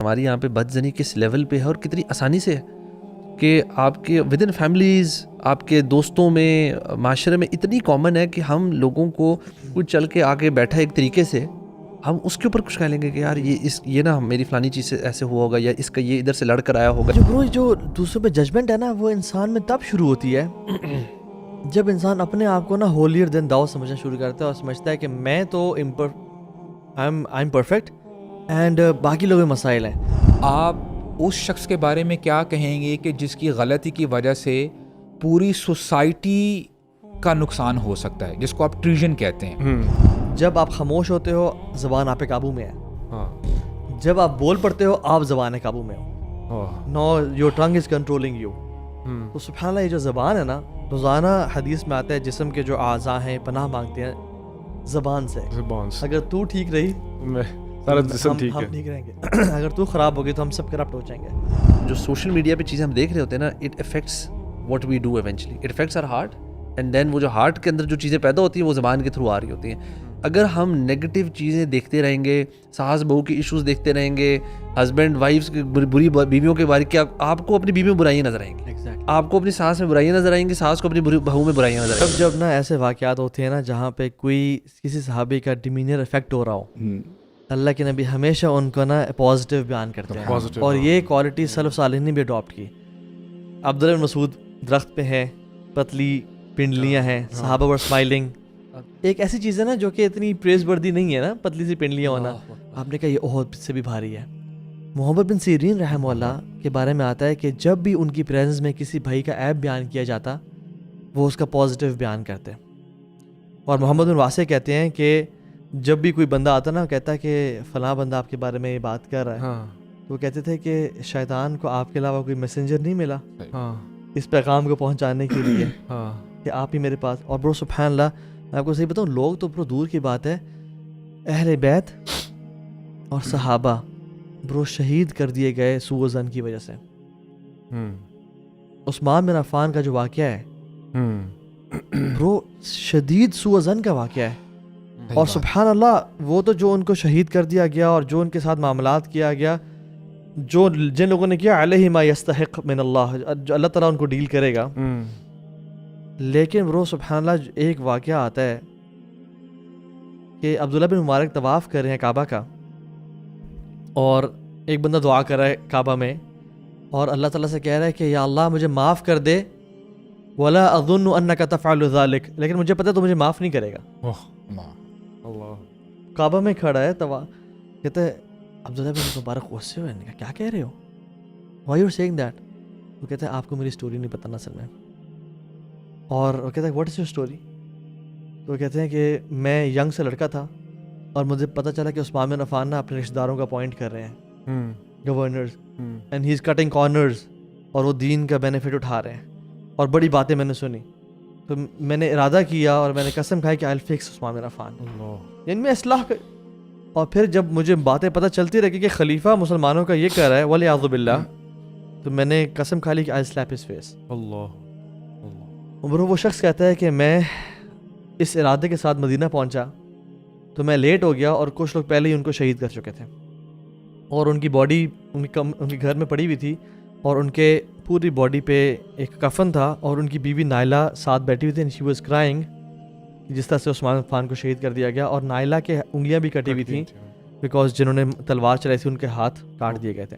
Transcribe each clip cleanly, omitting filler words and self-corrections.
ہماری یہاں پہ بدزنی کس لیول پہ ہے اور کتنی آسانی سے ہے کہ آپ کے ود ان فیملیز، آپ کے دوستوں میں، معاشرے میں اتنی کامن ہے کہ ہم لوگوں کو کچھ چل کے آگے بیٹھا ایک طریقے سے ہم اس کے اوپر کچھ کہہ لیں گے کہ یار یہ نا میری فلانی چیز سے ایسے ہوا ہوگا، یا اس کا یہ ادھر سے لڑ کر آیا ہوگا. جو دوسروں پہ ججمنٹ ہے نا، وہ انسان میں تب شروع ہوتی ہے جب انسان اپنے آپ کو نا ہولیر دین داؤ سمجھنا شروع کرتا ہے اور سمجھتا ہے کہ میں تو آئی ایم پرفیکٹ اینڈ باقی لوگ میں مسائل ہیں. آپ اس شخص کے بارے میں کیا کہیں گے کہ جس کی غلطی کی وجہ سے پوری سوسائٹی کا نقصان ہو سکتا ہے، جس کو آپ ٹریژن کہتے ہیں؟ جب آپ خاموش ہوتے ہو زبان آپ پہ قابو میں ہے، جب آپ بول پڑتے ہو آپ زبان قابو میں ہو. No your tongue is controlling you. تو سبحان اللہ، یہ جو زبان ہے نا، روزانہ حدیث میں آتا ہے جسم کے جو اعضاء ہیں پناہ مانگتے ہیں زبان سے. اگر تو ٹھیک رہی سارا جسم ٹھیک ہے، ہم ٹھیک رہیں گے. اگر تو خراب ہوگی تو ہم سب کرپٹ ہو جائیں گے. جو سوشل میڈیا پہ چیزیں ہم دیکھ رہے ہوتے ہیں نا، it affects what we do eventually, it affects our heart, and then وہ جو ہارٹ کے اندر جو چیزیں پیدا ہوتی ہیں وہ زبان کے تھرو آ رہی ہوتی ہیں. اگر ہم نیگیٹو چیزیں دیکھتے رہیں گے، ساس بہو کے ایشوز دیکھتے رہیں گے، ہسبینڈ وائفس کی بری بیویوں کے بارے، کیا آپ کو اپنی بیویوں میں برائیاں نظر آئیں گی، آپ کو اپنی ساس میں برائیاں نظر آئیں گی، ساس کو اپنی بہو میں برائیاں نظر آئیں گی. جب نا ایسے واقعات ہوتے ہیں نا جہاں پہ کوئی کسی صحابی کا ڈیمینر افیکٹ ہو رہا ہو، اللہ کے نبی ہمیشہ ان کو نا پازیٹیو بیان کرتے ہیں، اور یہ کوالٹی سلف صالحین نے بھی اڈاپٹ کی. عبداللہ بن مسعود درخت پہ ہیں، پتلی پنڈلیاں ہیں، صحابہ ور اسمائلنگ. ایک ایسی چیز ہے نا جو کہ اتنی پریز وردی نہیں ہے نا، پتلی سی پنڈلیاں ہونا. آپ نے کہا یہ احد سے بھی بھاری ہے. محمد بن سیرین رحمہ اللہ کے بارے میں آتا ہے کہ جب بھی ان کی پریزنس میں کسی بھائی کا عیب بیان کیا جاتا، وہ اس کا پازیٹیو بیان کرتے. اور محمد بن واسع کہتے ہیں کہ جب بھی کوئی بندہ آتا نا، کہتا ہے کہ فلاں بندہ آپ کے بارے میں یہ بات کر رہا ہے، تو وہ کہتے تھے کہ شیطان کو آپ کے علاوہ کوئی میسنجر نہیں ملا اس پیغام کو پہنچانے کے لیے کہ آپ ہی میرے پاس. اور برو سبحان اللہ، میں آپ کو صحیح بتاؤں، لوگ تو برو دور کی بات ہے، اہل بیت اور صحابہ برو شہید کر دیے گئے سوء ظن کی وجہ سے. عثمان بن عفان کا جو واقعہ ہے برو شدید سوء ظن کا واقعہ ہے. اور سبحان اللہ، وہ تو جو ان کو شہید کر دیا گیا اور جو ان کے ساتھ معاملات کیا گیا، جو جن لوگوں نے کیا، علیہ ما یستحق من اللہ، جو اللہ تعالیٰ ان کو ڈیل کرے گا. لیکن برو سبحان اللہ، ایک واقعہ آتا ہے کہ عبداللہ بن مبارک طواف کر رہے ہیں کعبہ کا، اور ایک بندہ دعا کر رہا ہے کعبہ میں، اور اللہ تعالیٰ سے کہہ رہا ہے کہ یا اللہ مجھے معاف کر دے، ولا اظن انک تفعل ذلک، لیکن مجھے پتہ ہے تو مجھے معاف نہیں کرے گا. کعبہ میں کھڑا ہے کہتا ہے عبداللہ بن مبارک غصے ہوئے، کہا کیا کہہ رہے ہو، why you are saying that. وہ کہتا ہے آپ کو میری سٹوری نہیں پتہ اصل میں. اور وہ کہتا ہے واٹ از یور سٹوری. تو وہ کہتے ہیں کہ میں ینگ سے لڑکا تھا اور مجھے پتہ چلا کہ عثمان بن عفان نا اپنے رشتہ داروں کا اپوائنٹ کر رہے ہیں governors, and he is cutting corners, اور وہ دین کا بینیفٹ اٹھا رہے ہیں. اور بڑی باتیں میں نے سنی، تو میں نے ارادہ کیا اور میں نے قسم کھائی کہ آئی ول فکس عثمان بن عفان، یعنی میں اصلاح کر. اور پھر جب مجھے باتیں پتہ چلتی رہی کہ خلیفہ مسلمانوں کا یہ کر رہا ہے ولیعوذ باللہ، تو میں نے قسم کھا لی کہ آئی ول سلیپ ہز فیس. برو وہ شخص کہتا ہے کہ میں اس ارادے کے ساتھ مدینہ پہنچا تو میں لیٹ ہو گیا، اور کچھ لوگ پہلے ہی ان کو شہید کر چکے تھے، اور ان کی باڈی ان کے گھر میں پڑی ہوئی تھی، اور ان کے پوری باڈی پہ ایک کفن تھا، اور ان کی بیوی نائلہ ساتھ بیٹھی ہوئی تھی، اینڈ شی واز کرائنگ، جس طرح سے عثمان عفان کو شہید کر دیا گیا. اور نائلہ کے انگلیاں بھی کٹی ہوئی تھیں بیکاز جنہوں نے تلوار چلائی تھی ان کے ہاتھ کاٹ دیے گئے تھے.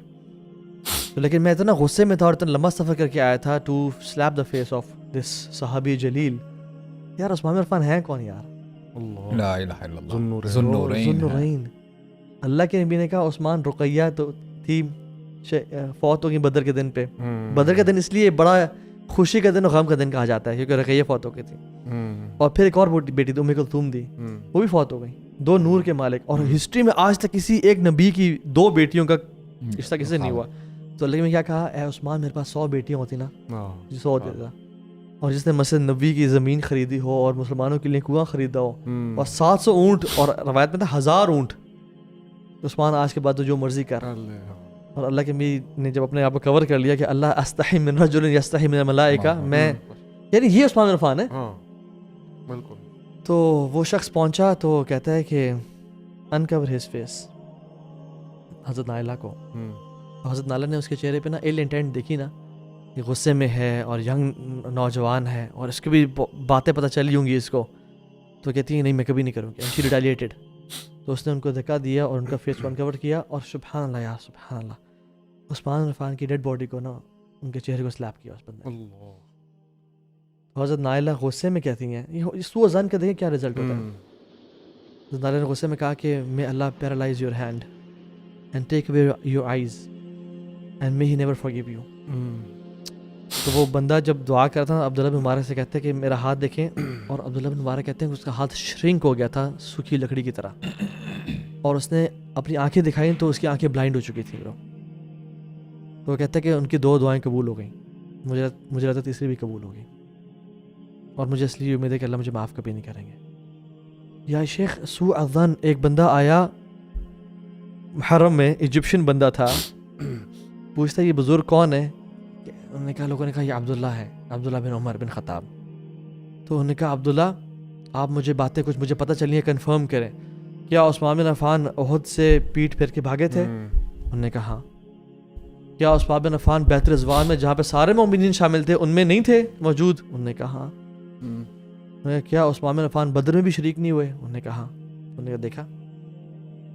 لیکن میں اتنا غصے میں تھا اور اتنا لمبا سفر کر کے آیا تھا to sleep the face of this صحابی جلیل. یار عثمان عفان ہیں کون یار؟ لا الہ الا اللہ، ذوالنورین. اللہ کے نبی نے کہا عثمان، رقیہ تو تھی فوت ہوگی بدر کے دن پہ. بدر کا دن اس لیے بڑا خوشی کا دن اور غم کا دن کہا جاتا ہے کیونکہ رقیہ فوت ہو گئی تھی. اور پھر ایک اور بیٹی تھی ام کلثوم دی، وہ بھی فوت ہو گئی. دو نور کے مالک. اور ہسٹری میں آج تک کسی ایک نبی کی دو بیٹیوں کا رشتہ کسی سے نہیں ہوا. تو اللہ نے کیا کہا، اے عثمان میرے پاس 100 بیٹیاں ہوتی نا، 100 دیتا. اور جس نے مسجد نبی کی زمین خریدی ہو اور مسلمانوں کے لیے کنواں خریدا ہو اور 700 اونٹ، اور روایت میں تھا 1000 اونٹ، عثمان آج کے بعد تو جو مرضی کر. اور اللہ کے نبی نے جب اپنے آپ کو کور کر لیا کہ اللہ استحی من رجل یستحی من الملائکہ، میں یعنی یہ عثمان بن عفان ہے. تو وہ شخص پہنچا تو کہتا ہے کہ انکور ہز فیس. حضرت نائلہ کو. حضرت نائلہ نے اس کے چہرے پہ نا ایل انٹینٹ دیکھی نا کہ غصے میں ہے اور ینگ نوجوان ہے اور اس کی بھی باتیں پتہ چلی ہوں گی اس کو, تو کہتی ہیں نہیں میں کبھی نہیں کروں گی. شی ریٹیلیٹڈ. تو اس نے ان کو دھکا دیا اور ان کا فیس انکور کیا اور سبحان اللہ یا سبحان اللہ عثمان عفان کی ڈیڈ باڈی کو نا ان کے چہرے کو سلیپ کیا اس بندے نے. حضرت نائلہ غصے میں کہتی ہیں, یہ سوء ظن کا دیکھیں کیا رزلٹ ہوتا ہے. حضرت نائلہ نے غصے میں کہا کہ may Allah paralyze your hand and take away your eyes and may he never forgive you. تو وہ بندہ جب دعا کرتا تھا عبداللہ بن مبارک سے کہتے ہیں کہ میرا ہاتھ دیکھیں, اور عبداللہ بن مبارک کہتے ہیں کہ اس کا ہاتھ شرنک ہو گیا تھا سوکھی لکڑی کی طرح, اور اس نے اپنی آنکھیں دکھائیں تو اس کی آنکھیں بلائنڈ ہو چکی تھیں. تو وہ کہتا ہے کہ ان کی 2 دعائیں قبول ہو گئیں, مجھے لگتا ہے تیسری بھی قبول ہوگی, اور مجھے اس لیے امید ہے کہ اللہ مجھے معاف کبھی نہیں کریں گے. یا شیخ سوء الظن, ایک بندہ آیا حرم میں, ایجپشین بندہ تھا, پوچھتا یہ بزرگ کون ہے؟ انہوں نے کہا, لوگوں نے کہا یہ عبداللہ ہے, عبداللہ بن عمر بن خطاب. تو انہوں نے کہا عبداللہ آپ مجھے باتیں کچھ مجھے پتہ چلی ہیں, کنفرم کریں, کیا عثمان بن عفان احد سے پیٹ پھیر کے بھاگے تھے؟ انہوں نے کہا ہاں. کیا عثمان بن عفان بیت رضوان میں جہاں پہ سارے مومنین شامل تھے ان میں نہیں تھے موجود؟ انہوں نے کہا ہاں. کیا عثمان بن عفان بدر میں بھی شریک نہیں ہوئے؟ انہوں نے کہا ہاں. انہوں نے دیکھا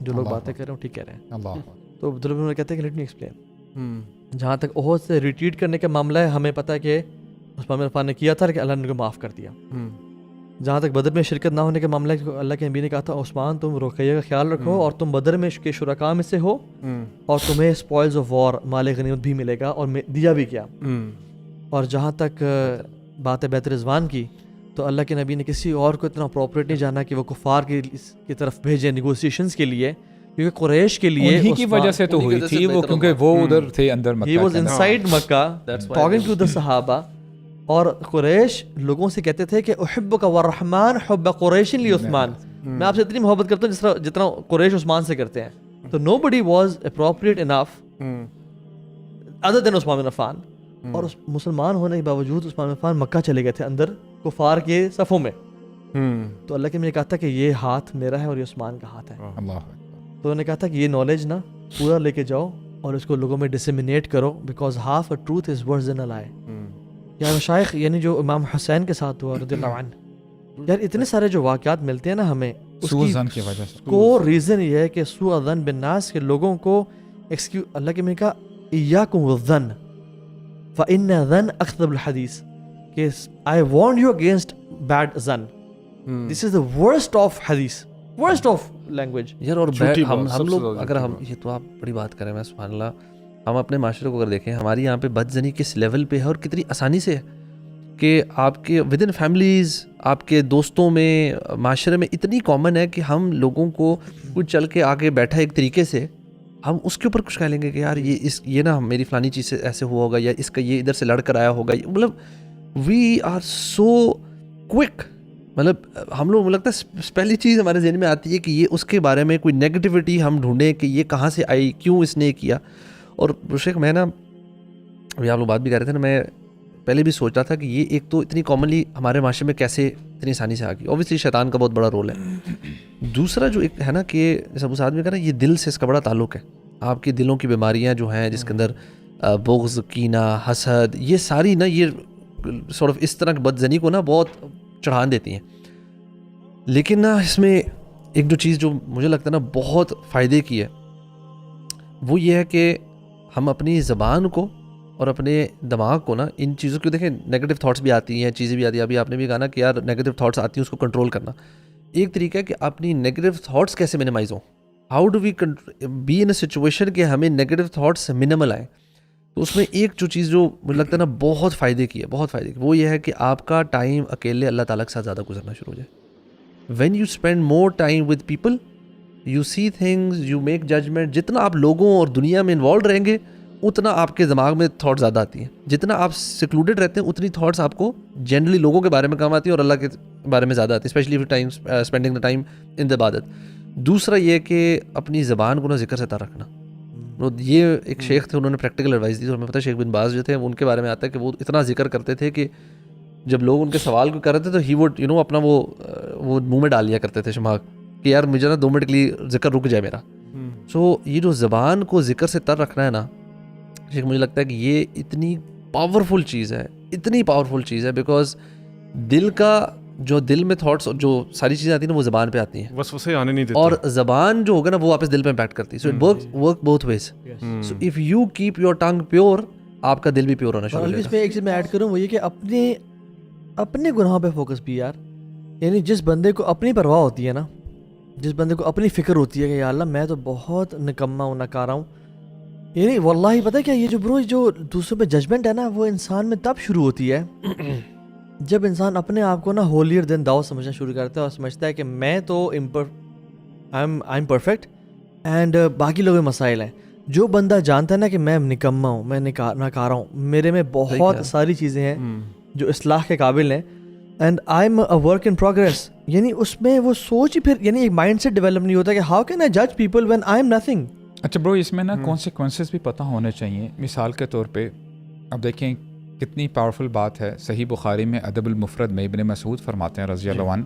جو لوگ باتیں کر رہے ہیں ٹھیک کہہ رہے ہیں. تو عبداللہ بن عمر کہتے ہیں کہ لیٹ می ایکسپلین. جہاں تک احد سے ریٹریٹ کرنے کا معاملہ ہے, ہمیں پتہ ہے کہ عثمان بن عفان نے کیا تھا کہ اللہ نے ان کو معاف کر دیا. جہاں تک بدر میں شرکت نہ ہونے کا معاملہ ہے, اللہ کے نبی نے کہا تھا عثمان تم رقیہ کا خیال رکھو, اور تم بدر میں کے شرکاء میں سے ہو, اور تمہیں اسپوائلز آف وار مال غنیمت بھی ملے گا, اور دیا بھی کیا. اور جہاں تک بات ہے بیت رضوان کی, تو اللہ کے نبی نے کسی اور کو اتنا اپروپریٹ نہیں جانا کہ وہ کفار کی طرف بھیجے نیگوسیشنز کے لیے, کیونکہ قریش کے لیے انہی کی وجہ سے تو ہوئی تھی وہ, کیونکہ وہ ادھر تھے اندر مکہ, he was inside Mecca talking to the صحابہ, اور قریش لوگوں سے کہتے تھے کہ احبک والرحمن حب قریش لعثمان, میں آپ سے اتنی محبت کرتا ہوں جتنا قریش عثمان سے کرتے ہیں. تو nobody was appropriate enough other than عثمان بن عفان, اور مسلمان ہونے کے باوجود عثمان بن عفان مکہ چلے گئے تھے اندر کفار کے صفوں میں. تو اللہ کے میں نے کہا تھا کہ یہ ہاتھ میرا ہے اور یہ عثمان کا ہاتھ ہے. تو انہوں نے کہا تھا کہ یہ نالج نا پورا لے کے جاؤ اور اس کو لوگوں میں ڈسیمینیٹ کرو, because half a truth is worse than a lie. یا مشائخ یعنی جو امام حسین کے ساتھ ہوا رضی اللہ عنہ, یار اتنے سارے جو واقعات ملتے ہیں نا ہمیں, سوء ظن کی وجہ سے کو ریزن یہ ہے کہ سوء ظن بالناس کے لوگوں کو اللہ کے میں کہا ایاکم والظن فإن الظن اکذب الحدیث, کہ I warn you against bad ظن. This is the worst of حدیث, worst of language. یار اور ہم لوگ اگر ہم یہ تو آپ بڑی بات کریں, میں سبحان اللہ, ہم اپنے معاشرے کو اگر دیکھیں, ہماری یہاں پہ بدزنی کس لیول پہ ہے اور کتنی آسانی سے ہے کہ آپ کے ود ان فیملیز, آپ کے دوستوں میں, معاشرے میں اتنی کامن ہے کہ ہم لوگوں کو کچھ چل کے آگے بیٹھا ایک طریقے سے, ہم اس کے اوپر کچھ کہہ لیں گے کہ یار یہ نا میری فلانی چیز سے ایسے ہوا ہوگا, یا اس کا یہ ادھر سے لڑ کر آیا ہوگا. مطلب وی آر سو کوئک, مطلب ہم لوگ لگتا ہے پہلی چیز ہمارے ذہن میں آتی ہے کہ یہ اس کے بارے میں کوئی نیگیٹیوٹی ہم ڈھونڈیں کہ یہ کہاں سے آئی, کیوں اس نے کیا. اور شیخ میں نا ابھی آپ لوگ بات بھی کر رہے تھے نا, میں پہلے بھی سوچ رہا تھا کہ یہ ایک تو اتنی کامنلی ہمارے معاشرے میں کیسے اتنی آسانی سے آ گئی. اوبیسلی شیطان کا بہت بڑا رول ہے. دوسرا جو ایک ہے نا کہ جیسے ابو سعد میں کہا نا, یہ دل سے اس کا بڑا تعلق ہے. آپ کی دلوں کی بیماریاں جو ہیں جس کے اندر بغض, کینہ, حسد, یہ ساری نا یہ سورٹ آف اس طرح کی بدزنی کو نا بہت چڑھان دیتی ہیں. لیکن نا اس میں ایک جو چیز جو مجھے لگتا ہے نا بہت فائدے کی ہے, وہ یہ ہے کہ ہم اپنی زبان کو اور اپنے دماغ کو نا ان چیزوں کو دیکھیں, نیگیٹو تھاٹس بھی آتی ہیں, چیزیں بھی آتی ہیں. ابھی آپ نے بھی کہا نا کہ یار نیگیٹو تھاٹس آتی ہیں, اس کو کنٹرول کرنا. ایک طریقہ ہے کہ اپنی نیگیٹو تھاٹس کیسے منیمائز ہوں, how do we be in a situation کہ ہمیں نیگیٹو تھاٹس منیمل آئیں. تو اس میں ایک جو چیز جو مجھے لگتا ہے نا بہت فائدے کی ہے, بہت فائدے کی, وہ یہ ہے کہ آپ کا ٹائم اکیلے اللہ تعالیٰ کے ساتھ زیادہ گزرنا شروع ہو جائے. When you spend more time with people you see things, you make judgement. جتنا آپ لوگوں اور دنیا میں انوالو رہیں گے اتنا آپ کے دماغ میں تھاٹ زیادہ آتی ہیں. جتنا آپ سیکلوڈیڈ رہتے ہیں اتنی تھاٹس آپ کو جنرلی لوگوں کے بارے میں کم آتی ہیں اور اللہ کے بارے میں زیادہ آتی ہیں, especially time spending the time in the عبادت. دوسرا یہ کہ اپنی زبان کو نا ذکر سے تر رکھنا. یہ ایک شیخ تھے, انہوں نے پریکٹیکل ایڈوائس دی, اور ہمیں پتہ ہے شیخ بن باز جو تھے ان کے بارے میں آتا ہے کہ وہ اتنا ذکر کرتے تھے کہ جب لوگ ان کے سوال کو کر رہے تھے تو ہی وڈ یو نو اپنا وہ منہ میں ڈال لیا کرتے تھے شماغ کہ یار مجھے نا 2 منٹ کے لیے ذکر رک جائے میرا. سو یہ جو زبان کو ذکر سے تر رکھنا ہے نا شیخ، مجھے لگتا ہے کہ یہ اتنی پاورفل چیز ہے، اتنی پاورفل چیز ہے، بیکاز دل کا جو دل میں تھاٹس جو ساری چیزیں آتی ہیں نا وہ زبان پہ آتی ہیں، بس اسے آنے نہیں دیتا، اور زبان جو ہوگا نا وہ واپس دل پہ امپیکٹ کرتی ہے. So it work both ways. So if you keep your tongue pure, آپ کا دل بھی پیور ہونا شروع ہو جائے اس میں ایک چیز میں ایڈ کروں، وہ یہ کہ اپنے گناہوں پہ فوکس بھی یار. یعنی جس بندے کو اپنی پرواہ ہوتی ہے نا، جس بندے کو اپنی فکر ہوتی ہے کہ یا اللہ میں تو بہت نکما ہوں، ناکارہ ہوں، یعنی واللہ پتہ ہے کیا، یہ جو برو جو دوسروں پہ ججمنٹ ہے نا وہ انسان میں تب شروع ہوتی ہے جب انسان اپنے آپ کو نا ہولیر دین داؤ سمجھنا شروع کرتا ہے اور سمجھتا ہے کہ میں تو آئی ایم پرفیکٹ اینڈ باقی لوگ مسائل ہیں. جو بندہ جانتا ہے نا کہ میں نکما ہوں، میں ناکارہ ہوں، میرے میں بہت ساری چیزیں ہیں جو اصلاح کے قابل ہیں، and I am a work in progress, یعنی اس میں وہ سوچ ہی پھر یعنی ایک مائنڈ سیٹ ڈیولپ نہیں ہوتا کہ ہاؤ کین آئی جج people when I am nothing. اچھا برو، اس میں نا کانسیکوینسز بھی پتہ ہونے چاہیے. مثال کے طور پہ اب دیکھیں کتنی پاورفل بات ہے. صحیح بخاری میں ادب المفرد میں ابن مسعود فرماتے ہیں رضی اللہ عنہ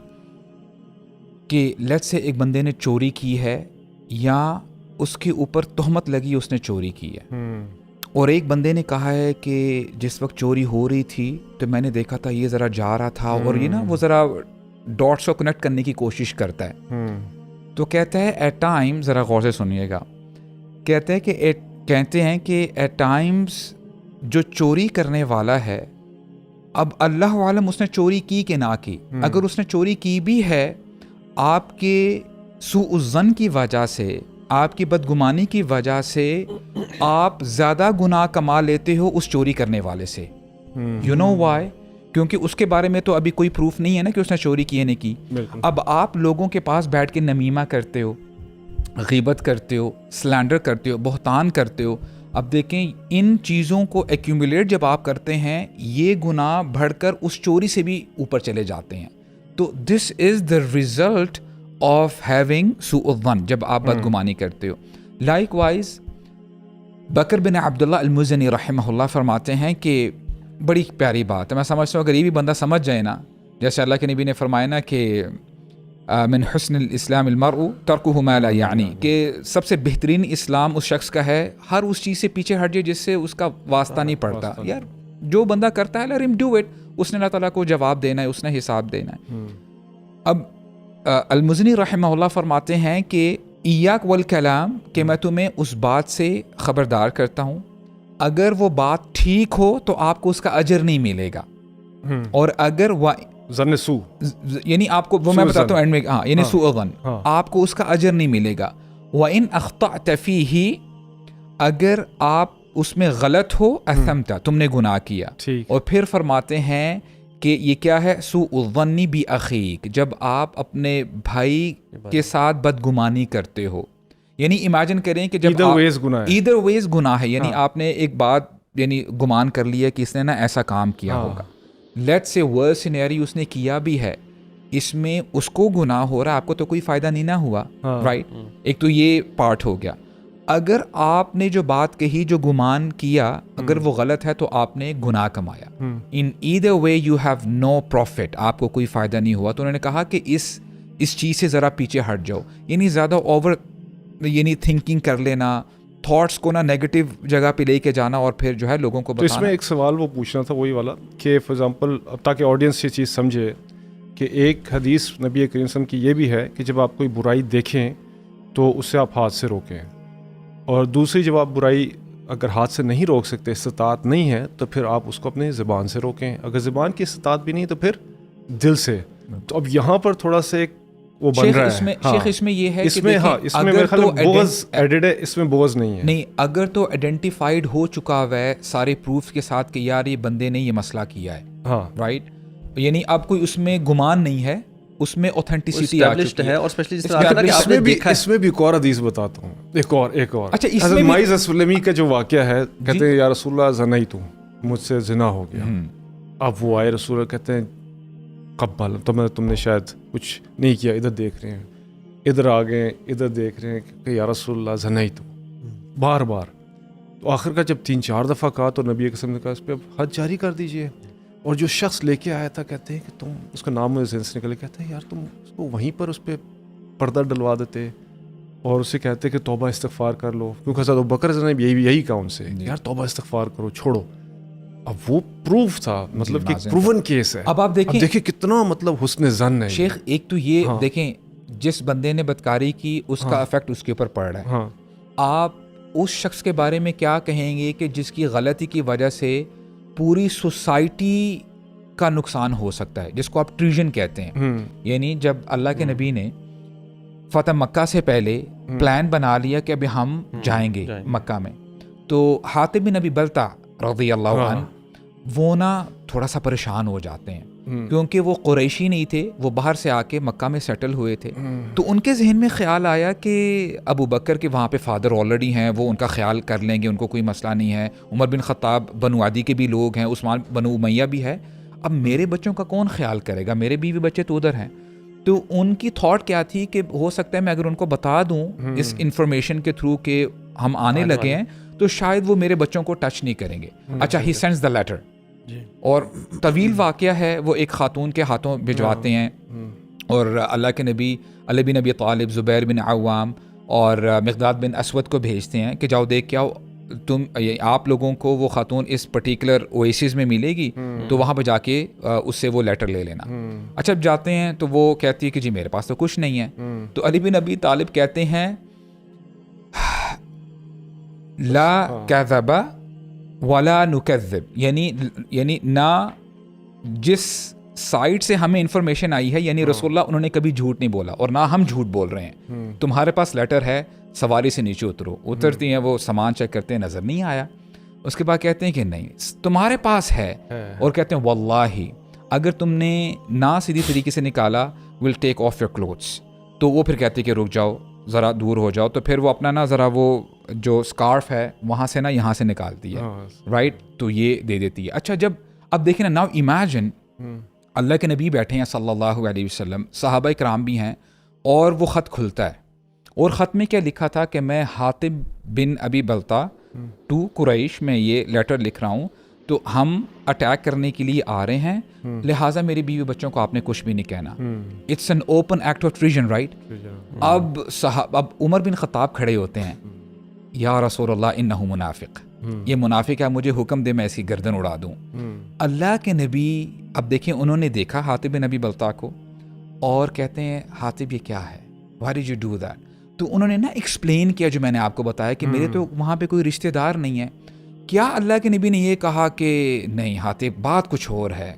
کہ لیٹ سے ایک بندے نے چوری کی ہے یا اس کے اوپر تہمت لگی اس نے چوری کی ہے، اور ایک بندے نے کہا ہے کہ جس وقت چوری ہو رہی تھی تو میں نے دیکھا تھا یہ ذرا جا رہا تھا، اور یہ نا وہ ذرا ڈاٹس کو کنیکٹ کرنے کی کوشش کرتا ہے. تو کہتا ہے ایٹ ٹائم، ذرا غور سے سنیے گا، کہتے ہیں کہ ایٹ ٹائمز جو چوری کرنے والا ہے، اب اللہ عالم اس نے چوری کی کہ نہ کی، اگر اس نے چوری کی بھی ہے، آپ کے سوء الظن کی وجہ سے، آپ کی بدگمانی کی وجہ سے آپ زیادہ گناہ کما لیتے ہو اس چوری کرنے والے سے. You know why? کیونکہ اس کے بارے میں تو ابھی کوئی پروف نہیں ہے نا کہ اس نے چوری کی ہے نہیں کی. اب آپ لوگوں کے پاس بیٹھ کے نمیمہ کرتے ہو، غیبت کرتے ہو، سلینڈر کرتے ہو، بہتان کرتے ہو. اب دیکھیں ان چیزوں کو ایکیومولیٹ جب آپ کرتے ہیں، یہ گناہ بڑھ کر اس چوری سے بھی اوپر چلے جاتے ہیں. تو دس از دا ریزلٹ آف ہیونگ سوء الظن، جب آپ بدگمانی کرتے ہو. لائک وائز بکر بن عبداللہ المزنی رحمہ اللہ فرماتے ہیں کہ بڑی پیاری بات ہے، میں سمجھتا ہوں اگر یہ بھی بندہ سمجھ جائے نا، جیسے اللہ کے نبی نے فرمایا نا کہ من حسن الاسلام المرء ترکہ ما لا یعنی، کہ سب سے بہترین اسلام اس شخص کا ہے ہر اس چیز سے پیچھے ہٹ جائے جس سے اس کا واسطہ نہیں پڑتا. یار جو بندہ کرتا ہے let him do it، اس نے اللہ تعالیٰ کو جواب دینا ہے، اس نے حساب دینا ہے. اب المزنی رحمہ اللہ فرماتے ہیں کہ ایاک والکلام، کہ میں تمہیں اس بات سے خبردار کرتا ہوں اگر وہ بات ٹھیک ہو تو آپ کو اس کا اجر نہیں ملے گا، اور اگر ظن سو یعنی آپ کو وہ میں بتاتا ہوں اینڈ میں، ہاں یعنی سوء ظن، آپ کو اس کا اجر نہیں ملے گا. وَإِنْ أَخْطَأْتَ فِيهِ، اگر آپ اس میں غلط ہو، اثمت، تم نے گناہ کیا. اور پھر فرماتے ہیں کہ یہ کیا ہے، سوء الظن بِأَخِيك، جب آپ اپنے بھائی کے ساتھ بدگمانی کرتے ہو. یعنی امیجن کریں کہ جب ایدر ویز گناہ ہے، یعنی آپ نے ایک بات یعنی گمان کر لیا کہ اس نے نا ایسا کام کیا ہوگا. لیٹ سے ورس سینیری اس نے کیا بھی ہے، اس میں اس کو گناہ ہو رہا ہے، آپ کو تو کوئی فائدہ نہیں نہ ہوا، رائٹ؟ ایک تو یہ پارٹ ہو گیا. اگر آپ نے جو بات کہی، جو گمان کیا، اگر وہ غلط ہے تو آپ نے گناہ کمایا. In either way you have no profit, آپ کو کوئی فائدہ نہیں ہوا. تو انہوں نے کہا کہ اس چیز سے ذرا پیچھے ہٹ جاؤ، یعنی زیادہ اوور یعنی تھنکنگ کر لینا، تھاٹس کو نا نیگیٹو جگہ پہ لے کے جانا اور پھر جو ہے لوگوں کو بتانا. تو اس میں ایک سوال وہ پوچھنا تھا وہی والا کہ فار ایگزامپل اب تاکہ آڈینس یہ چیز سمجھے کہ ایک حدیث نبی کریم صلی اللہ علیہ وسلم کی یہ بھی ہے کہ جب آپ کوئی برائی دیکھیں تو اسے آپ ہاتھ سے روکیں، اور دوسری جب آپ برائی اگر ہاتھ سے نہیں روک سکتے، استطاعت نہیں ہے، تو پھر آپ اس کو اپنے زبان سے روکیں. اگر زبان کی استطاعت بھی نہیں تو پھر دل سے. تو اب یہاں پر تھوڑا سا ایک وہ بن رہا ہے شیخ، اس میں یہ ہے اس میں اس میں میرے خیال میں بغض ایڈڈ ہے، اس میں بغض نہیں ہے. نہیں، اگر تو آئیڈینٹیفائڈ ہو چکا ہوا ہے سارے پروف کے ساتھ کہ یار یہ بندے نے یہ مسئلہ کیا ہے، ہاں رائٹ، یعنی اب کوئی اس میں گمان نہیں ہے، اس میں اوتھینٹسٹی آ چکی ہے. اور اسپیشلی جس طرح کہ آپ نے دیکھا ہے، اس میں بھی ایک اور حدیث بتاتا ہوں، ایک اور اچھا اس حضرت میں معیذ السلمی کا جو واقعہ ہے، کہتے ہیں یا رسول اللہ زنیت، مجھ سے زنا ہو گیا. اب وہ آئے رسول اللہ، کہتے ہیں قبل، تم نے شاید کچھ نہیں کیا، ادھر دیکھ رہے ہیں، ادھر آ گئے، ادھر دیکھ رہے ہیں کہ یا رسول اللہ زنیت، بار بار. تو آخر کا جب 3-4 دفعہ کہا تو نبی کے سامنے کہا اس پہ اب حد جاری کر دیجئے. اور جو شخص لے کے آیا تھا، کہتے ہیں کہ تم، اس کا نام مجھے ذہن سے نکلے، کہتے ہیں یار تم اس کو وہیں پر اس پہ پردہ ڈلوا دیتے، اور اسے کہتے کہ توبہ استغفار کر لو, کیونکہ حضرت ابوبکر نے یہی کہا ان سے یار توبہ استغفار کرو, چھوڑو. اب وہ پروف تھا, مطلب کہ پروون کیس ہے. اب آپ دیکھیں کتنا مطلب حسن ظن ہے شیخ. ایک تو یہ دیکھیں جس بندے نے بدکاری کی اس کا افیکٹ اس کے اوپر پڑ رہا ہے. آپ اس شخص کے بارے میں کیا کہیں گے کہ جس کی غلطی کی وجہ سے پوری سوسائٹی کا نقصان ہو سکتا ہے, جس کو آپ ٹریژن کہتے ہیں. یعنی جب اللہ کے نبی نے فتح مکہ سے پہلے پلان بنا لیا کہ ابھی ہم جائیں گے مکہ میں, تو حاتب بن ابی بلتع رضی اللہ عنہ وہ نا تھوڑا سا پریشان ہو جاتے ہیں, کیونکہ وہ قریشی نہیں تھے, وہ باہر سے آ کے مکہ میں سیٹل ہوئے تھے. تو ان کے ذہن میں خیال آیا کہ ابو بکر کے وہاں پہ فادر آلریڈی ہیں, وہ ان کا خیال کر لیں گے, ان کو کوئی مسئلہ نہیں ہے. عمر بن خطاب بنو عدی کے بھی لوگ ہیں, عثمان بنو امیہ بھی ہے. اب میرے بچوں کا کون خیال کرے گا, میرے بیوی بچے تو ادھر ہیں. تو ان کی تھاٹ کیا تھی کہ ہو سکتا ہے میں اگر ان کو بتا دوں اس انفارمیشن کے تھرو کہ ہم آنے لگے ہیں تو شاید وہ میرے بچوں کو ٹچ نہیں کریں گے. اچھا, ہی سینڈز دا لیٹر, اور طویل واقعہ ہے, وہ ایک خاتون کے ہاتھوں بھجواتے ہیں, اور اللہ کے نبی علی بن ابی طالب, زبیر بن عوام اور مقداد بن اسود کو بھیجتے ہیں کہ جاؤ دیکھ کے آؤ, تم آپ لوگوں کو وہ خاتون اس پرٹیکولر اویسس میں ملے گی, تو وہاں پہ جا کے اس سے وہ لیٹر لے لینا. اچھا, اب جاتے ہیں تو وہ کہتی ہے کہ جی میرے پاس تو کچھ نہیں ہے. تو علی بن ابی طالب کہتے ہیں لا کذب ولا نکذب, یعنی نہ جس سائٹ سے ہمیں انفارمیشن آئی ہے, یعنی رسول اللہ انہوں نے کبھی جھوٹ نہیں بولا, اور نہ ہم جھوٹ بول رہے ہیں. تمہارے پاس لیٹر ہے, سواری سے نیچے اترو. اترتی ہیں, وہ سامان چیک کرتے ہیں, نظر نہیں آیا. اس کے بعد کہتے ہیں کہ نہیں تمہارے پاس ہے, اور کہتے ہیں واللہ اگر تم نے نہ سیدھی طریقے سے نکالا ول ٹیک آف یور کلوتھس. تو وہ پھر کہتے ہیں کہ رک جاؤ, ذرا دور ہو جاؤ. تو پھر وہ اپنا نا ذرا وہ جو اسکارف ہے وہاں سے نا یہاں سے نکالتی ہے, رائٹ, تو یہ دے دیتی ہے. اچھا, جب اب دیکھیں نا, ناؤ امیجن اللہ کے نبی بیٹھے ہیں صلی اللہ علیہ وسلم, صحابہ کرام بھی ہیں, اور وہ خط کھلتا ہے, اور خط میں کیا لکھا تھا کہ میں حاتب بن ابی بلتع ٹو قریش میں یہ لیٹر لکھ رہا ہوں, تو ہم اٹیک کرنے کے لیے آ رہے ہیں, لہٰذا میری بیوی بچوں کو آپ نے کچھ بھی نہیں کہنا. It's an open act of treason, right. اب عمر بن خطاب کھڑے ہوتے ہیں, یا رسول اللہ انہ منافق, یہ منافق ہے, مجھے حکم دے میں ایسی گردن اڑا دوں. اللہ کے نبی اب دیکھیں انہوں نے دیکھا حاتب بن ابی بلتع کو, اور کہتے ہیں حاتب یہ کیا ہے, why did you do that. تو انہوں نے نا ایکسپلین کیا جو میں نے آپ کو بتایا کہ میرے تو وہاں پہ کوئی رشتہ دار نہیں ہے. کیا اللہ کے نبی نے یہ کہا کہ نہیں حاتب بات کچھ اور ہے,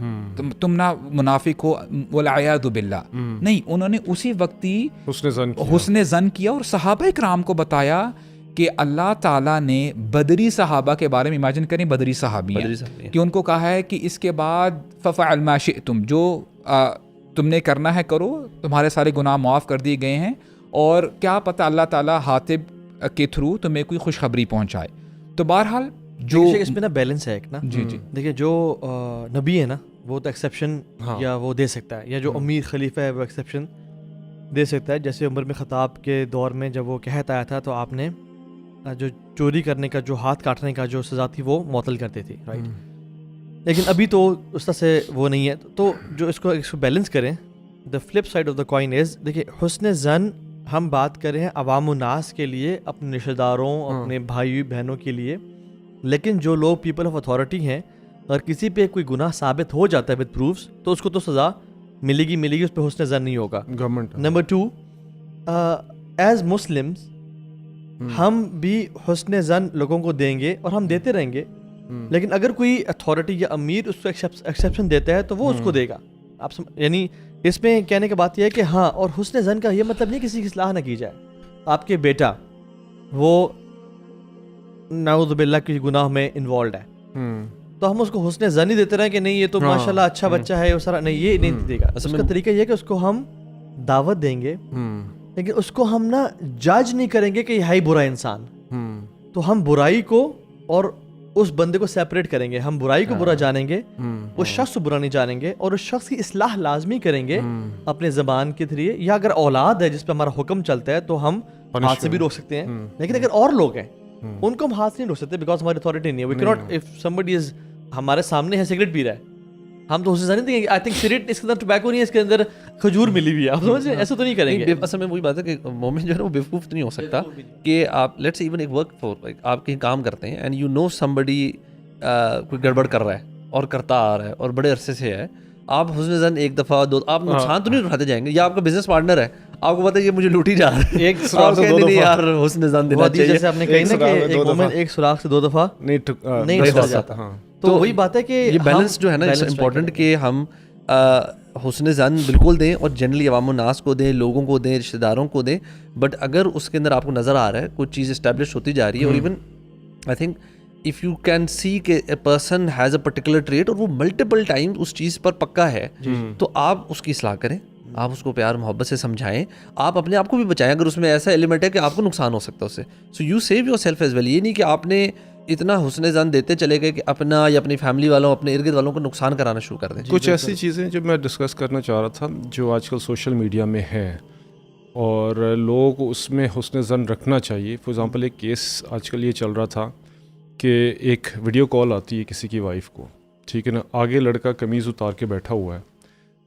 تم نہ منافق ہو, والعیاذ باللہ. نہیں, انہوں نے اسی وقت ہی حسن ظن کیا, اور صحابہ کرام کو بتایا کہ اللہ تعالیٰ نے بدری صحابہ کے بارے میں, امیجن کریں بدری صحابی ہیں, کہ ان کو کہا ہے کہ اس کے بعد ففعل ما شئتم, جو تم نے کرنا ہے کرو, تمہارے سارے گناہ معاف کر دیے گئے ہیں, اور کیا پتہ اللہ تعالیٰ حاتب کے تھرو تمہیں کوئی خوشخبری پہنچائے. تو بہرحال جو اس میں نا بیلنس ہے ایک نا, جی دیکھیے جو نبی ہے نا وہ تو ایکسیپشن یا وہ دے سکتا ہے, یا جو امیر خلیفہ ہے وہ ایکسیپشن دے سکتا ہے. جیسے عمر بن خطاب کے دور میں جب وہ قحط آیا تھا, تو آپ نے جو چوری کرنے کا, جو ہاتھ کاٹنے کا جو سزا تھی وہ معطل کرتی تھی, رائٹ. لیکن ابھی تو اس طرح سے وہ نہیں ہے. تو جو اس کو بیلنس کریں, the flip side of the coin is, دیکھیے حسن ظن ہم بات کر رہے ہیں عوام الناس کے لیے, اپنے رشتہ داروں, اپنے بھائی بہنوں کے لیے. لیکن جو لوگ پیپل آف اتھارٹی ہیں, اگر کسی پہ کوئی گناہ ثابت ہو جاتا ہے ود پروفس, تو اس کو تو سزا ملے گی, اس پہ حسن ظن نہیں ہوگا. نمبر 2, ایز مسلمس ہم بھی حسن ظن لوگوں کو دیں گے, اور ہم دیتے رہیں گے. لیکن اگر کوئی اتھارٹی یا امیر اس کو ایکسیپشن دیتا ہے تو وہ اس کو دے گا. آپ یعنی اس میں کہنے کی بات یہ ہے کہ ہاں, اور حسن ظن کا یہ مطلب نہیں کسی کی اصلاح نہ کی جائے. آپ کے بیٹا وہ نعوذ باللہ کی گناہ میں انوالوڈ ہے, تو ہم اس کو حسن ظن ہی دیتے رہیں کہ نہیں یہ تو ماشاءاللہ اچھا بچہ ہے, وہ سارا نہیں, یہ نہیں دے گا. اس کا طریقہ یہ ہے کہ اس کو ہم دعوت دیں گے, لیکن اس کو ہم نا جج نہیں کریں گے کہ یہ ہے برا انسان. تو ہم برائی کو اور اس بندے کو سیپریٹ کریں گے. ہم برائی کو برا جانیں گے, اس شخص کو برا نہیں جانیں گے, اور اس شخص کی اصلاح لازمی کریں گے اپنے زبان کے ذریعے, یا اگر اولاد ہے جس پہ ہمارا حکم چلتا ہے تو ہم ہاتھ سے بھی روک سکتے ہیں. لیکن اگر اور لوگ ہیں ان کو ہم ہاتھ سے نہیں روک سکتے, بیکاز ہماری اتھارٹی نہیں ہے. We can't, if somebody is ہمارے سامنے ہے سگریٹ پی رہا ہے, ہم تو حسن زن نہیں. آئی تھنک سگریٹ اس کے اندر ٹوبیکو نہیں ہے, اس کے اندر کھجور ملی ہوئی ہے. آپ سمجھ رہے ہیں, ایسا تو نہیں کریں گے. اصل میں وہی بات ہے کہ مومن جو ہے نا وہ بیوقوف نہیں ہو سکتا کہ آپ لیٹس ایون ایک ورک فور آپ کہیں کام کرتے ہیں اینڈ یو نو somebody کوئی گڑبڑ کر رہا ہے اور کرتا آ رہا ہے اور بڑے عرصے سے ہے, آپ حسن زن ایک دفعہ دو آپ نقصان تو نہیں اٹھاتے جائیں گے. یا آپ کا بزنس پارٹنر ہے, آپ کو پتہ ہے یہ مجھے لوٹی جا رہا ہے, ایک سراغ سے دو دفعہ یار حسن زن دینا چاہیے. جیسے آپ نے کہی نا کہ ایک مومن ایک سوراخ سے 2 دفعہ نہیں ڈر جاتا. تو وہی بات ہے کہ یہ بیلنس جو ہے نا اٹس امپورٹنٹ کہ ہم حسن زن بالکل دیں اور جنرلی عوام الناس کو دیں, لوگوں کو دیں, رشتہ داروں کو دیں. بٹ اگر اس کے اندر آپ کو نظر آ رہا ہے کوئی چیز اسٹیبلش ہوتی جا رہی ہے, اور even I think if you can see کہ a person has a particular trait اور وہ ملٹیپل ٹائم اس چیز پر پکا ہے, تو آپ اس کی اصلاح کریں, آپ اس کو پیار محبت سے سمجھائیں, آپ اپنے آپ کو بھی بچائیں اگر اس میں ایسا ایلیمنٹ ہے کہ آپ کو نقصان ہو سکتا ہے اس سے. So you save yourself as well. یہ نہیں کہ آپ نے اتنا حسن زن دیتے چلے گئے کہ اپنا یا اپنی فیملی والوں اپنے ارد گرد والوں کو نقصان کرانا شروع کر دیں. کچھ ایسی چیزیں جو میں ڈسکس کرنا چاہ رہا تھا جو آج کل سوشل میڈیا میں ہے اور لوگ اس میں حسن زن رکھنا چاہیے. فار ایگزامپل ایک کیس آج کل یہ چل رہا تھا کہ ایک ویڈیو کال آتی ہے کسی کی وائف کو, ٹھیک ہے نا, آگے لڑکا قمیض اتار کے بیٹھا ہوا ہے,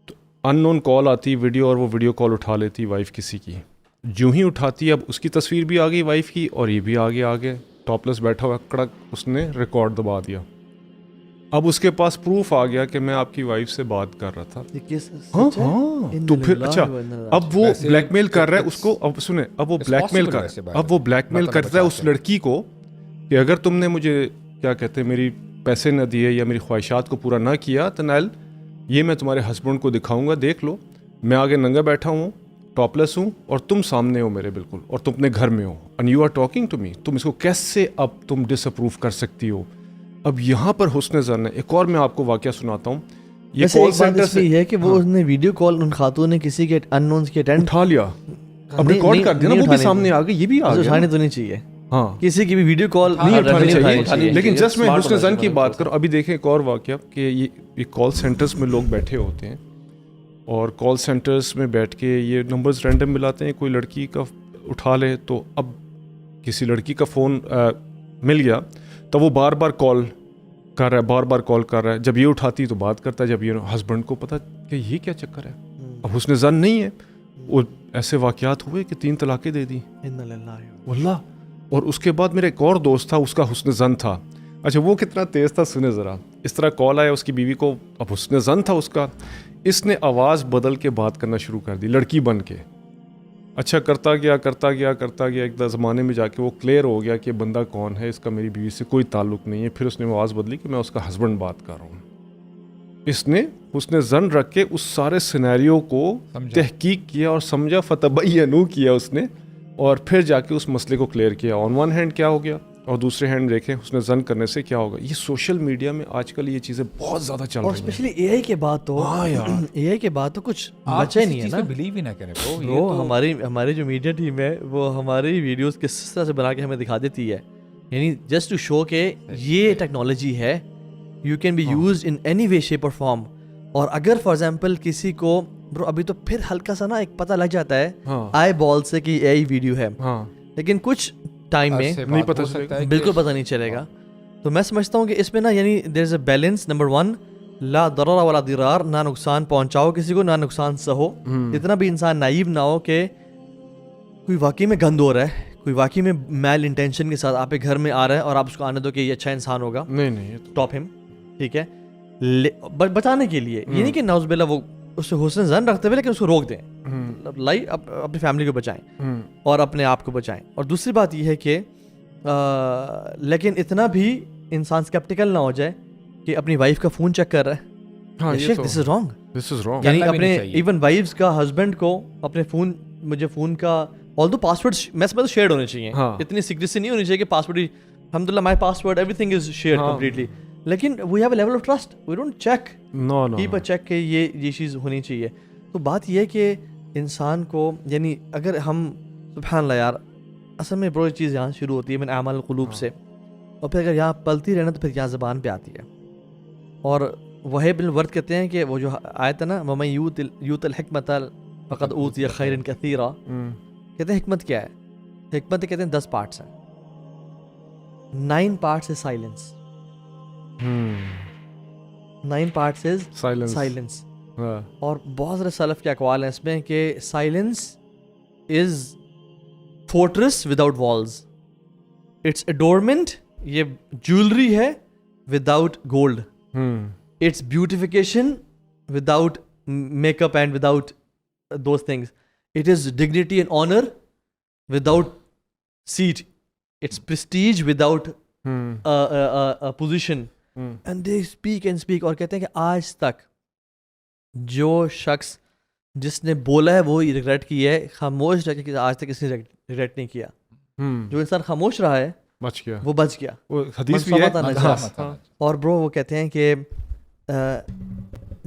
تو ان نون کال آتی ویڈیو اور وہ ویڈیو کال اٹھا لیتی وائف کسی کی. جو ہی اٹھاتی اب اس کی تصویر بھی آ گئی وائف کی اور یہ بھی آگے ٹاپ لیس بیٹھا ہوا, کڑک اس نے ریکارڈ دبا دیا. اب اس کے پاس پروف آ گیا کہ میں آپ کی وائف سے بات کر رہا تھا. ہاں تو پھر اچھا اب وہ بلیک میل کر رہا ہے اس کو. اب سنیں, اب وہ بلیک میل کرتا ہے اس لڑکی کو کہ اگر تم نے مجھے کیا کہتے ہیں میری پیسے نہ دیے یا میری خواہشات کو پورا نہ کیا تو نیل یہ میں تمہارے ہسبینڈ کو دکھاؤں گا, دیکھ لو میں آگے ننگا بیٹھا ہوں, ٹاپ لیس ہوں اور تم سامنے ہو میرے بالکل, اور تم اپنے گھر میں ہو and you are talking to me. تم اس کو کیسے اب تم ڈس اپروو کر سکتی ہو؟ اب یہاں پر حسن زن ہے. ایک اور میں آپ کو واقعہ سناتا ہوں. یہ کال سینٹر سے ہے کہ وہ نے ویڈیو کال ان خاتون نے کسی کے ان نونز کے اٹینڈ اٹھا لیا, اب ریکارڈ کر دیا نا, وہ بھی سامنے آ گئی, یہ بھی آ گیا. اٹھانی تو نہیں چاہیے, ہاں کسی کی بھی ویڈیو کال نہیں اٹھانی چاہیے. لیکن جسٹ میں حسن زن کی بات کروں, ابھی دیکھیں ایک اور واقعہ کہ یہ کال سینٹرز میں لوگ بیٹھے ہوتے ہیں اور کال سینٹرز میں بیٹھ کے یہ نمبرز رینڈم ملاتے ہیں. کوئی لڑکی کا اٹھا لے تو اب کسی لڑکی کا فون مل گیا تو وہ بار بار کال کر رہا ہے. جب یہ اٹھاتی تو بات کرتا ہے, جب یہ ہسبینڈ کو پتا کہ یہ کیا چکر ہے, اب حسن زن نہیں ہے. وہ ایسے واقعات ہوئے کہ 3 طلاقیں دے دی واللہ. اور اس کے بعد میرا ایک اور دوست تھا, اس کا حسن زن تھا. اچھا وہ کتنا تیز تھا سنے ذرا. اس طرح کال آیا اس کی بیوی کو, اب حسن زن تھا اس کا, اس نے آواز بدل کے بات کرنا شروع کر دی لڑکی بن کے. اچھا کرتا گیا ایک زمانے میں جا کے وہ کلیئر ہو گیا کہ بندہ کون ہے, اس کا میری بیوی سے کوئی تعلق نہیں ہے. پھر اس نے آواز بدلی کہ میں اس کا ہسبینڈ بات کر رہا ہوں. اس نے حسن زن رکھ کے اس سارے سینیریو کو تحقیق کیا اور سمجھا, فتبینوا کیا اس نے, اور پھر جا کے اس مسئلے کو کلیئر کیا. آن ون ہینڈ کیا ہو گیا اور دوسرے ہینڈ دیکھیں حسن زن کرنے سے کیا ہوگا. یہ سوشل میڈیا میں آج کل یہ چیزیں بہت زیادہ چل رہی ہیں, اور اسپیشلی اے آئی کے بعد تو کچھ بچا ہی نہیں ہے نا. بلیو ہی نہ کریں وہ ہماری جو میڈیا ٹیم ہے وہ ہماری ویڈیوز کس طرح سے بنا کے ہمیں دکھا دیتی ہے, یعنی جسٹ ٹو شو کہ یہ ٹیکنالوجی ہے, you can be used in any way shape اور فارم. اور اگر فار ایگزامپل کسی کو برو ابھی تو پھر ہلکا سا نا ایک پتہ لگ جاتا ہے آئی بال سے کہ اے آئی ویڈیو ہے, لیکن کچھ ٹائم میں نہیں پتہ چلے گا, بالکل پتہ نہیں چلے گا. تو میں سمجھتا ہوں کہ اس میں نا یعنی دیر از اے بیلنس. نمبر 1 لا ضرر ولا ضرار, نہ نقصان پہنچاؤ کسی کو نہ نقصان سہو. اتنا بھی انسان نائیو نہ ہو کہ کوئی واقعی میں گند ہو رہا ہے, کوئی واقعی میں میل انٹینشن کے ساتھ آپ کے گھر میں آ رہا ہے اور آپ اس کو آنے دو کہ یہ اچھا انسان ہوگا, نہیں ٹاپ ہم, ٹھیک ہے, بچانے کے لیے. یہ نہیں کہ نعوذ باللہ وہ اس سے حسن زن رکھتے ہوئے لیکن اس کو روک دیں, اپنی فیملی کو بچائیں اور اپنے آپ کو بچائیں. اور دوسری بات یہ ہے کہ لیکن اتنا بھی انسان اسکیپٹیکل نہ ہو جائے کہ اپنی وائف کا فون چیک کر رہا ہے. دس از رانگ. یعنی اپنے ایون وائفز کا ہسبینڈ کو اپنے مجھے فون کا آلدو پاسورڈ میں سمجھتا ہوں شیئرڈ ہونے چاہیے, اتنی سیکریسی نہیں ہونی چاہیے کہ پاسورڈ الحمدللہ my password everything is shared completely, لیکن we have a level of trust, we don't check, keep a check کہ یہ چیز ہونی چاہیے. تو بات یہ ہے کہ انسان کو یعنی اگر ہم سبحان اللہ یار اصل میں برو چیز یہاں شروع ہوتی ہے من اعمال القلوب سے, اور پھر اگر یہاں پلتی رہنا تو پھر یہاں زبان پہ آتی ہے. اور وہیب بن ورد کہتے ہیں کہ وہ جو آیت ہے نا ومن یؤت الحکمۃ فقد اوتی خیرا کثیرا, کہتے ہیں حکمت کیا ہے, حکمت کہتے ہیں 10 پارٹس ہیں, 9 پارٹس ہے سائلنس. 9 parts is Silence. ہاں اور بہت سارے سلف کے اقوال ہیں اس میں کہ silence is fortress without walls. It's adornment, یہ جیولری ہے without gold. It's beautification without make up and without those things. It is dignity and honour without seat. It's prestige without position. And they speak and speak. اور کہتے ہیں کہ آج تک جو شخص جس نے بولا ہے وہی ریگریٹ کیا ہے, خاموش رہ کے آج تک کسی نے ریگریٹ نہیں کیا. جو انسان خاموش رہا ہے بچ گیا, وہ بچ گیا. وہ حدیث بھی ہے. اور برو وہ کہتے ہیں کہ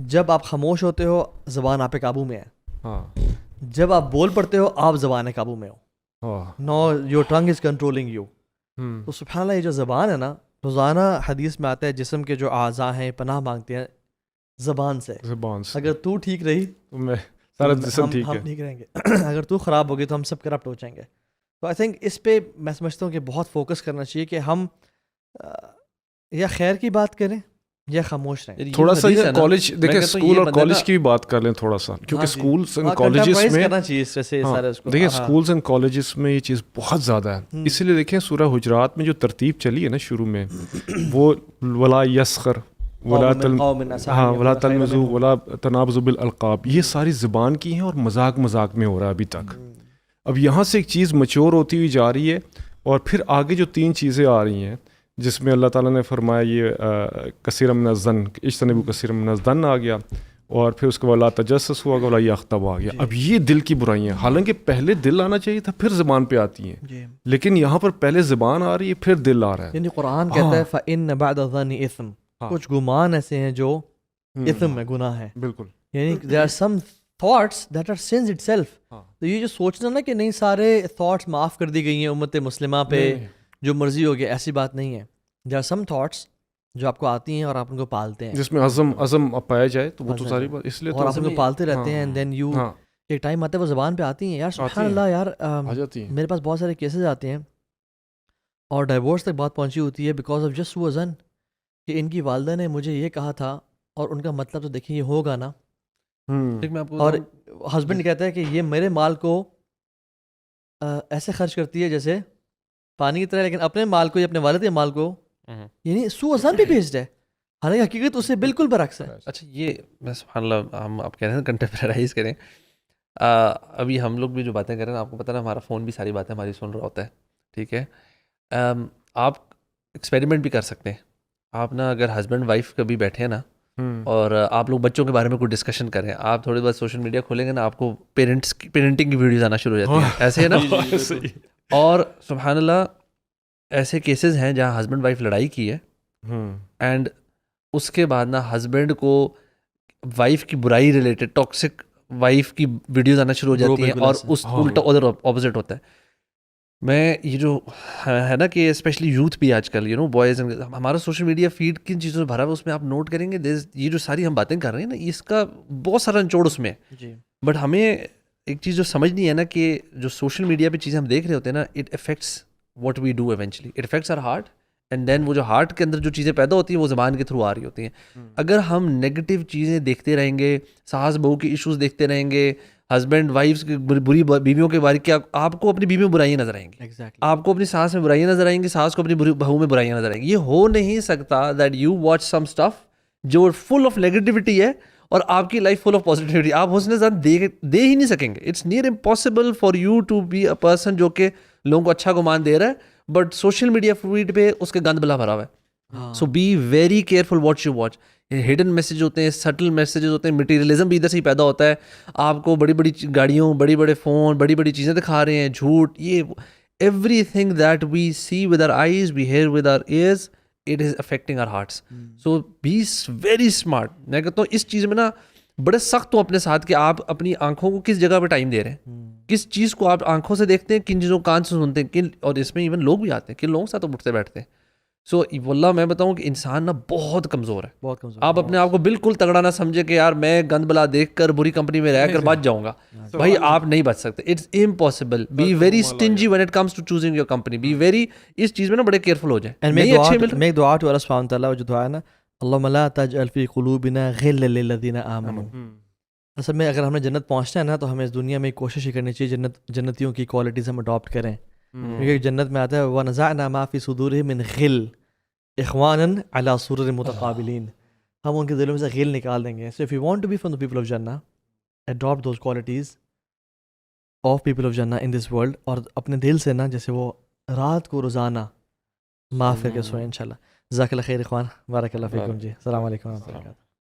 جب آپ خاموش ہوتے ہو زبان آپ پہ قابو میں ہے, جب آپ بول پڑتے ہو آپ زبان قابو میں ہو. No your tongue is controlling you. تو سبحان اللہ یہ جو زبان ہے نا, روزانہ حدیث میں آتا ہے جسم کے جو اعضاء ہیں پناہ مانگتے ہیں زبان سے. اگر تو ٹھیک رہی تو سارا جسم ٹھیک ہے, ہم ٹھیک رہیں گے. اگر تو خراب ہوگی تو ہم سب کرپٹ ہو جائیں گے. تو آئی تھنک اس پہ میں سمجھتا ہوں کہ بہت فوکس کرنا چاہیے کہ ہم یا خیر کی بات کریں یا خاموش رہیں. تھوڑا سا کالج دیکھیں, اسکول اور کالج کی بھی بات کر لیں تھوڑا سا, کیونکہ اسکولس اینڈ کالجز میں کرنا چاہیے اس سے سارے. دیکھیں اسکولس اینڈ کالجز میں یہ چیز بہت زیادہ ہے. اسی لیے دیکھیں سورہ حجرات میں جو ترتیب چلی ہے نا شروع میں, وہ ولا یسخر ولا تلمزوا ولا تنابزوا بالالقاب, یہ ساری زبان کی ہیں اور مذاق میں ہو رہا ہے ابھی تک. اب یہاں سے ایک چیز میچور ہوتی ہوئی جا رہی ہے, اور پھر آگے جو 3 چیزیں آ رہی ہیں جس میں اللہ تعالیٰ نے فرمایا یہ کثیر من الظن, اجتنبوا کثیر من الظن آ گیا, اور پھر اس کے بعد لا تجسسوا ولا یغتب آ گیا. اب یہ دل کی برائیاں, حالانکہ پہلے دل آنا چاہیے تھا پھر زبان پہ آتی ہیں, لیکن یہاں پر پہلے زبان آ رہی ہے پھر دل آ رہا ہے. یعنی قرآن کہتا ہے فَإِنَّ بَعْدَ الظَّنِّ اِثْم, کچھ گمان ایسے ہیں جو اثم ہے, گناہ ہے. بالکل, یعنی there are some thoughts that are sins itself. تو یہ جو سوچنا نا کہ نہیں سارے thoughts معاف کر دی گئی ہیں امت مسلمہ پہ, جو مرضی ہو گیا, ایسی بات نہیں ہے. there are some thoughts جو آپ کو آتی ہیں اور آپ ان کو پالتے ہیں, جس میں عزم پایا جائے تو وہ تو ساری بات, اس لیے اور آپ ان کو پالتے رہتے ہیں. and then you ایک ٹائم آتا ہے وہ زبان پہ آتی ہیں. یار سبحان اللہ, یار میرے پاس بہت سارے کیسز آتے ہیں اور ڈائیورس تک بات پہنچی ہوتی ہے بیکاز آف جسٹ وزن, کہ ان کی والدہ نے مجھے یہ کہا تھا اور ان کا مطلب تو دیکھیں یہ ہوگا نا. اور ہسبینڈ کہتا ہے کہ یہ میرے مال کو ایسے خرچ کرتی ہے جیسے پانی کی طرح, لیکن اپنے مال کو یا اپنے والد کے مال کو یعنی سو ازان پہ بھیجتا ہے, حالانکہ حقیقت اس سے بالکل برعکس ہے. اچھا یہ میں سبحان اللہ, ہم آپ کہہ رہے ہیں کنٹمپرائز کریں. ابھی ہم لوگ بھی جو باتیں کر رہے ہیں, آپ کو پتہ نا ہمارا فون بھی ساری باتیں ہماری سن رہا ہوتا ہے, ٹھیک ہے. آپ ایکسپیریمنٹ بھی کر سکتے ہیں. آپ نا اگر ہسبینڈ وائف کبھی بیٹھے نا اور آپ لوگ بچوں کے بارے میں کوئی ڈسکشن کریں, آپ تھوڑی بہت سوشل میڈیا کھولیں گے نا, آپ کو پیرنٹنگ کی ویڈیوز آنا شروع ہو جاتی ہیں, ایسے ہے نا. اور سبحان اللہ ایسے کیسز ہیں جہاں ہسبینڈ وائف لڑائی کی ہے, اینڈ اس کے بعد نا ہسبینڈ کو وائف کی برائی ریلیٹڈ ٹاکسک وائف کی ویڈیوز آنا شروع ہو جاتی ہیں, اور اس الٹا ادھر اپوزٹ ہوتا ہے. میں یہ جو ہے نا کہ اسپیشلی یوتھ بھی آج کل بوائز, ہمارا سوشل میڈیا فیڈ کن چیزوں سے بھرا ہوا ہے, اس میں آپ نوٹ کریں گے یہ جو ساری ہم باتیں کر رہے ہیں نا, اس کا بہت سارا نچوڑ اس میں ہے. بٹ ہمیں ایک چیز جو سمجھنی ہے نا کہ جو سوشل میڈیا پہ چیزیں ہم دیکھ رہے ہوتے ہیں نا, it affects what we do eventually, it affects our heart, and then وہ جو ہارٹ کے اندر جو چیزیں پیدا ہوتی ہیں وہ زبان کے تھرو آ رہی ہوتی ہیں. اگر ہم نیگیٹو چیزیں دیکھتے رہیں گے, ساس بہو کے ایشوز دیکھتے رہیں گے, ہسبینڈ وائفس کی بری بیویوں کے بارے, کیا آپ کو اپنی بیوی میں برائیاں نظر آئیں گی, آپ کو اپنی ساس میں برائیاں نظر آئیں گی, ساس کو اپنی بہو میں برائیاں نظر آئیں گی. یہ ہو نہیں سکتا that you watch some stuff جو فل آف نیگیٹیوٹی ہے اور آپ کی لائف فل آف پازیٹیوٹی, آپ حسن زن دے ہی نہیں سکیں گے. It's near impossible for you to be a person جو کہ لوگوں کو اچھا گمان دے رہا ہے, بٹ سوشل میڈیا فیڈ پہ اس کے گند بلا بھرا ہوا ہے. So be very careful what you watch. Hidden message ہوتے ہیں, سٹل میسیجز ہوتے ہیں, مٹیریلزم بھی ادھر سے ہی پیدا ہوتا ہے. آپ کو بڑی بڑی گاڑیوں, بڑی بڑے فون, بڑی بڑی چیزیں دکھا رہے ہیں, جھوٹ, یہ everything that we see with our eyes, we hear with our ears, it is affecting our hearts. So be very smart. میں کہتا ہوں اس چیز میں نا بڑے سخت ہوں اپنے ساتھ کہ آپ اپنی آنکھوں کو کس جگہ پہ ٹائم دے رہے ہیں, کس چیز کو آپ آنکھوں سے دیکھتے ہیں, کن چیزوں کو کان سے سنتے ہیں, کن, اور اس میں ایون لوگ بھی آتے ہیں, کن لوگوں کے ساتھ اٹھتے بیٹھتے ہیں. سو واللہ میں بتاؤں کہ انسان نا بہت کمزور ہے, بہت کمزور. آپ اپنے آپ کو بالکل تگڑا نہ سمجھے کہ یار میں گند بلا دیکھ کر بری کمپنی میں رہ کر بچ جاؤں گا. بھائی آپ نہیں بچ سکتے, it's impossible. Be very stingy when it comes to choosing your company. Be very, اس چیز میں نا بڑے کیئرفل ہو جائیں. میں ایک دعا ٹو اللہ سبحانہ وتعالی, جو دعا ہے نا, اللہم لا تجعل فی قلوبنا غلا للذین آمنوا. اصل میں اگر ہم نے جنت پہنچنا ہے نا تو ہمیں اس دنیا میں کوشش ہی کرنی چاہیے جنتیوں کی کوالٹیز ہم اڈاپٹ کریں. کیونکہ جنت میں آتا ہے وَنَزَعْنَا مَا فِي صُدُورِهِم مِّن غِلٍّ إِخْوَانًا عَلَىٰ سُرُرٍ مُتَقَابِلِينَ. ہم ان کے دلوں میں سے غل نکال دیں گے. So if you want to be from the people of Jannah, adopt those qualities of people of Jannah in this world, اور اپنے دل سے نا جیسے وہ رات کو روزانہ معاف کر کے سوئیں انشاءاللہ. جزاک اللہ خیر اخوان، بارک اللہ فیکم جی. السلام علیکم و رحمۃ اللہ وبرکاتہ.